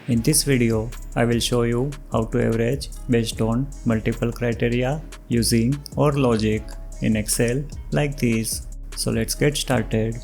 In this video, I will show you how to average based on multiple criteria using OR logic in Excel like this. So let's get started.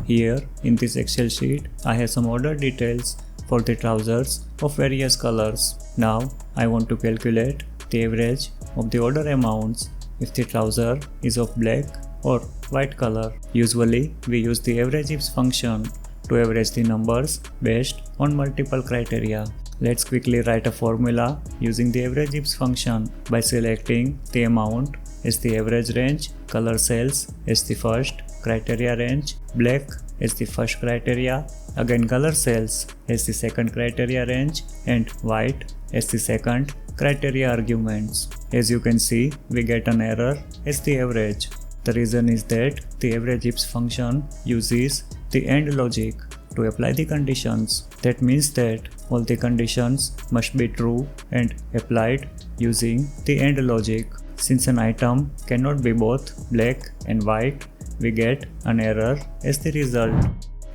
Here in this Excel sheet, I have some order details for the trousers of various colors. Now I want to calculate the average of the order amounts if the trouser is of black or white color. Usually we use the averageifs function to average the numbers based on multiple criteria. Let's quickly write a formula using the averageifs function by selecting the amount as the average range, color cells as the first criteria range, black as the first criteria, again color cells as the second criteria range, and white as the second criteria arguments. As you can see, we get an error as the average. The reason is that the averageifs function uses the AND logic to apply the conditions. That means that all the conditions must be true and applied using the AND logic. Since an item cannot be both black and white, we get an error as the result.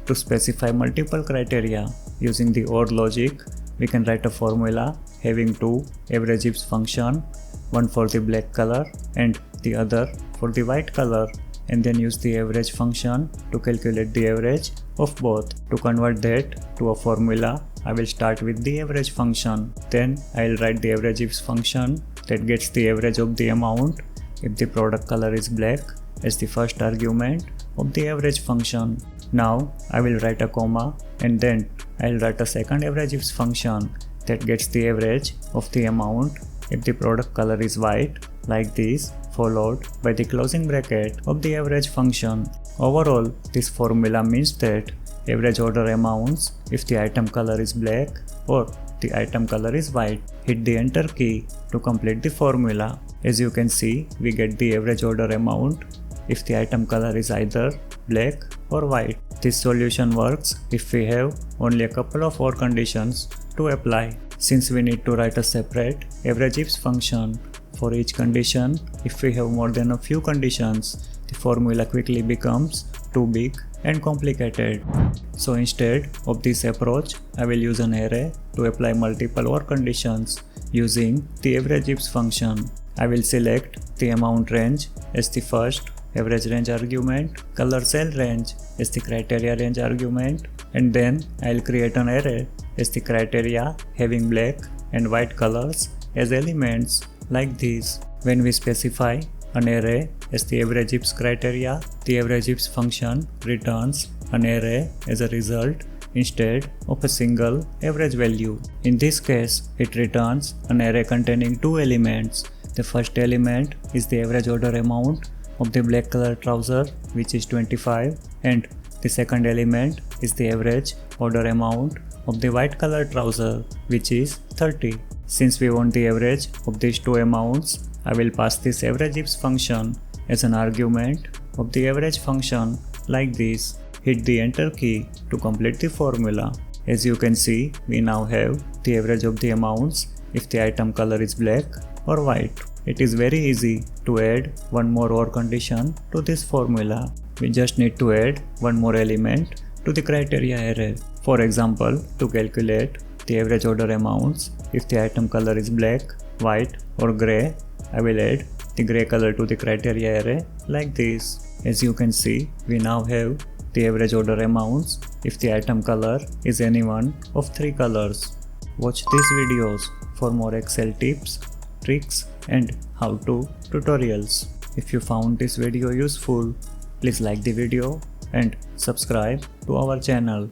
To specify multiple criteria using the OR logic, we can write a formula having two averageifs function, one for the black color and the other for the white color, and then use the average function to calculate the average of both. To convert that to a formula, I will start with the average function. Then I will write the averageifs function that gets the average of the amount if the product color is black as the first argument of the average function. Now I will write a comma and then I will write a second averageifs function that gets the average of the amount if the product color is white like this, followed by the closing bracket of the average function. Overall, this formula means that average order amounts if the item color is black or the item color is white. Hit the enter key to complete the formula. As you can see, we get the average order amount if the item color is either black or white. This solution works if we have only a couple of OR conditions to apply. Since we need to write a separate averageifs function for each condition, if we have more than a few conditions, the formula quickly becomes too big and complicated. So instead of this approach, I will use an array to apply multiple OR conditions using the averageifs function. I will select the amount range as the first average range argument, color cell range as the criteria range argument, and then I will create an array as the criteria having black and white colors as elements like this. When we specify an array as the averageifs criteria, the averageifs function returns an array as a result instead of a single average value. In this case, it returns an array containing two elements. The first element is the average order amount of the black color trouser, which is 25, and the second element is the average order amount of the white color trouser, which is 30. Since we want the average of these two amounts, I will pass this averageifs function as an argument of the average function like this. Hit the enter key to complete the formula. As you can see, we now have the average of the amounts if the item color is black or white. It is very easy to add one more OR condition to this formula. We just need to add one more element to the criteria array. For example, to calculate the average order amounts if the item color is black, white or grey, I will add the grey color to the criteria array like this. As you can see, we now have the average order amounts if the item color is any one of three colors. Watch these videos for more Excel tips, tricks and how-to tutorials. If you found this video useful, please like the video and subscribe to our channel.